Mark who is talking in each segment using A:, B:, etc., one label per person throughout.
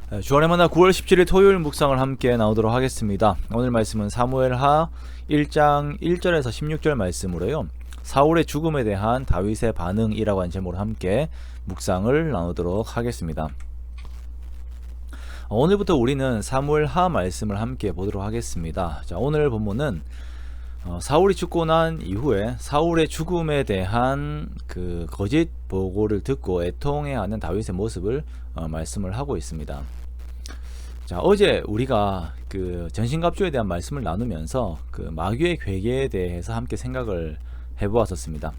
A: 주안의 만나 9월 17일 토요일 묵상을 함께 나오도록 하겠습니다. 오늘 말씀은 사무엘하 1장 1절에서 16절 말씀으로요. 사울의 죽음에 대한 다윗의 반응이라고 하는 제목으로 함께 묵상을 나누도록 하겠습니다. 오늘부터 우리는 사무엘하 말씀을 함께 보도록 하겠습니다. 자, 오늘 본문은 사울이 죽고 난 이후에 사울의 죽음에 대한 그 거짓 보고를 듣고 애통해하는 다윗의 모습을 말씀을 하고 있습니다. 자, 어제 우리가 그 전신갑주에 대한 말씀을 나누면서 그 마귀의 괴계에 대해서 함께 생각을 해보았었습니다.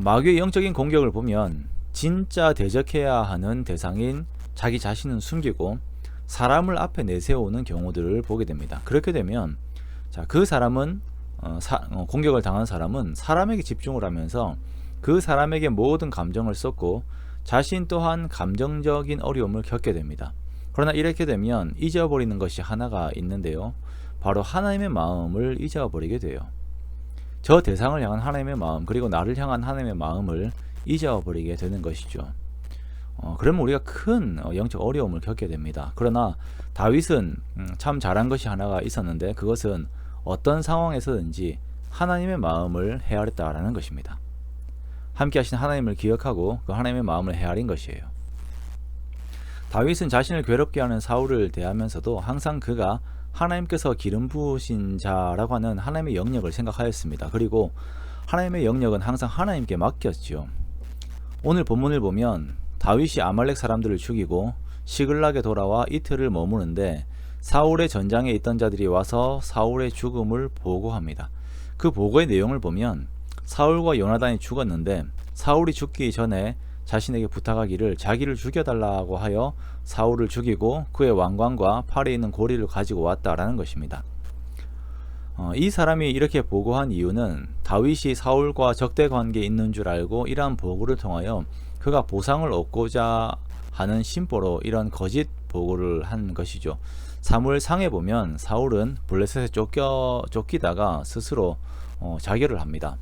A: 마귀의 영적인 공격을 보면 진짜 대적해야 하는 대상인 자기 자신은 숨기고 사람을 앞에 내세우는 경우들을 보게 됩니다. 그렇게 되면 자, 그 사람은 공격을 당한 사람은 사람에게 집중을 하면서 그 사람에게 모든 감정을 쏟고 자신 또한 감정적인 어려움을 겪게 됩니다. 그러나 이렇게 되면 잊어버리는 것이 하나가 있는데요. 바로 하나님의 마음을 잊어버리게 돼요. 저 대상을 향한 하나님의 마음, 그리고 나를 향한 하나님의 마음을 잊어버리게 되는 것이죠. 그러면 우리가 큰 영적 어려움을 겪게 됩니다. 그러나 다윗은 참 잘한 것이 하나가 있었는데 그것은 어떤 상황에서든지 하나님의 마음을 헤아렸다라는 것입니다. 함께 하신 하나님을 기억하고 그 하나님의 마음을 헤아린 것이에요. 다윗은 자신을 괴롭게 하는 사울을 대하면서도 항상 그가 하나님께서 기름 부으신 자라고 하는 하나님의 영역을 생각하였습니다. 그리고 하나님의 영역은 항상 하나님께 맡겼죠. 오늘 본문을 보면 다윗이 아말렉 사람들을 죽이고 시글락에 돌아와 이틀을 머무는데 사울의 전장에 있던 자들이 와서 사울의 죽음을 보고합니다. 그 보고의 내용을 보면 사울과 요나단이 죽었는데 사울이 죽기 전에 자신에게 부탁하기를 자기를 죽여달라고 하여 사울을 죽이고 그의 왕관과 팔에 있는 고리를 가지고 왔다라는 것입니다. 이 사람이 이렇게 보고한 이유는 다윗이 사울과 적대 관계에 있는 줄 알고 이러한 보고를 통하여 그가 보상을 얻고자 하는 심보로 이런 거짓 보고를 한 것이죠. 사무엘상에 보면 사울은 블레셋에 쫓기다가 스스로 자결을 합니다.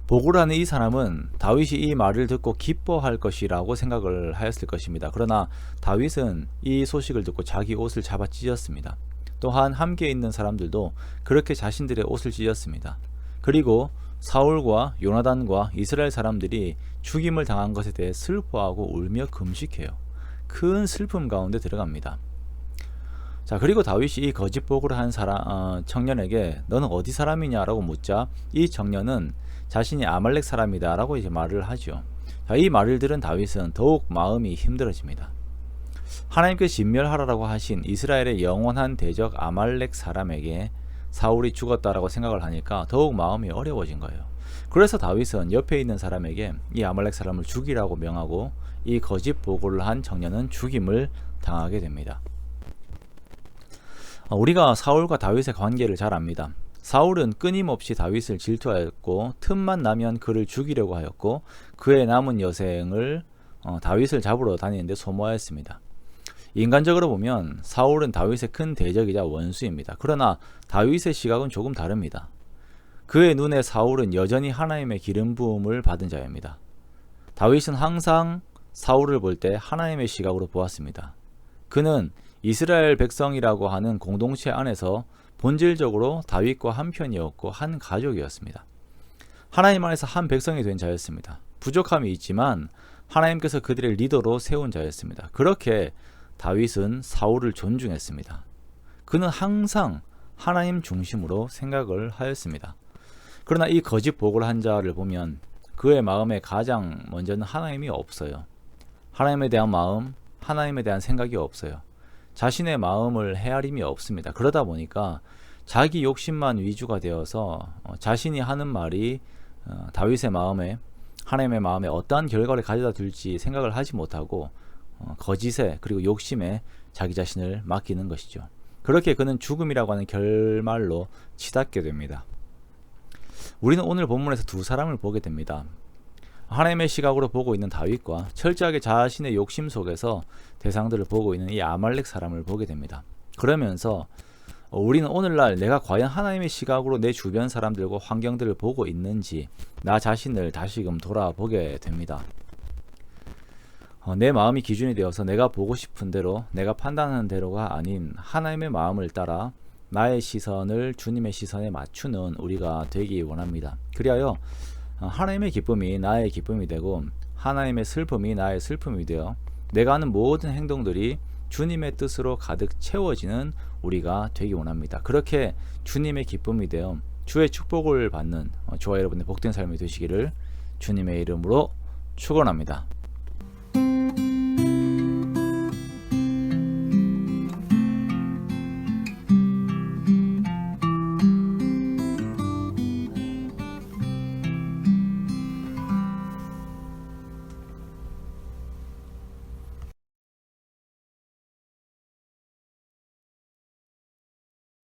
A: 보고를 하는 이 사람은 다윗이 이 말을 듣고 기뻐할 것이라고 생각을 하였을 것입니다. 그러나 다윗은 이 소식을 듣고 자기 옷을 잡아 찢었습니다. 또한 함께 있는 사람들도 그렇게 자신들의 옷을 찢었습니다. 그리고 사울과 요나단과 이스라엘 사람들이 죽임을 당한 것에 대해 슬퍼하고 울며 금식해요. 큰 슬픔 가운데 들어갑니다. 자, 그리고 다윗이 이 거짓 보고를 한 청년에게 너는 어디 사람이냐라고 묻자 이 청년은 자신이 아말렉 사람이다 라고 이제 말을 하죠. 자, 이 말을 들은 다윗은 더욱 마음이 힘들어집니다. 하나님께서 진멸하라고 하신 이스라엘의 영원한 대적 아말렉 사람에게 사울이 죽었다라고 생각을 하니까 더욱 마음이 어려워진 거예요. 그래서 다윗은 옆에 있는 사람에게 이 아말렉 사람을 죽이라고 명하고 이 거짓 보고를 한 청년은 죽임을 당하게 됩니다. 우리가 사울과 다윗의 관계를 잘 압니다. 사울은 끊임없이 다윗을 질투하였고 틈만 나면 그를 죽이려고 하였고 그의 남은 여생을 다윗을 잡으러 다니는데 소모하였습니다. 인간적으로 보면 사울은 다윗의 큰 대적이자 원수입니다. 그러나 다윗의 시각은 조금 다릅니다. 그의 눈에 사울은 여전히 하나님의 기름 부음을 받은 자입니다. 다윗은 항상 사울을 볼 때 하나님의 시각으로 보았습니다. 그는 이스라엘 백성이라고 하는 공동체 안에서 본질적으로 다윗과 한 편이었고 한 가족이었습니다. 하나님 안에서 한 백성이 된 자였습니다. 부족함이 있지만 하나님께서 그들의 리더로 세운 자였습니다. 그렇게 다윗은 사울을 존중했습니다. 그는 항상 하나님 중심으로 생각을 하였습니다. 그러나 이 거짓 보고를 한 자를 보면 그의 마음에 가장 먼저는 하나님이 없어요. 하나님에 대한 마음, 하나님에 대한 생각이 없어요. 자신의 마음을 헤아림이 없습니다. 그러다 보니까 자기 욕심만 위주가 되어서 자신이 하는 말이 다윗의 마음에 하나님의 마음에 어떠한 결과를 가져다 줄지 생각을 하지 못하고 거짓에 그리고 욕심에 자기 자신을 맡기는 것이죠. 그렇게 그는 죽음이라고 하는 결말로 치닫게 됩니다. 우리는 오늘 본문에서 두 사람을 보게 됩니다. 하나님의 시각으로 보고 있는 다윗과 철저하게 자신의 욕심 속에서 대상들을 보고 있는 이 아말렉 사람을 보게 됩니다. 그러면서 우리는 오늘날 내가 과연 하나님의 시각으로 내 주변 사람들과 환경들을 보고 있는지 나 자신을 다시금 돌아보게 됩니다. 내 마음이 기준이 되어서 내가 보고 싶은 대로, 내가 판단하는 대로가 아닌 하나님의 마음을 따라 나의 시선을 주님의 시선에 맞추는 우리가 되기 원합니다. 그리하여 하나님의 기쁨이 나의 기쁨이 되고 하나님의 슬픔이 나의 슬픔이 되어 내가 하는 모든 행동들이 주님의 뜻으로 가득 채워지는 우리가 되기 원합니다. 그렇게 주님의 기쁨이 되어 주의 축복을 받는 저와 여러분의 복된 삶이 되시기를 주님의 이름으로 축원합니다.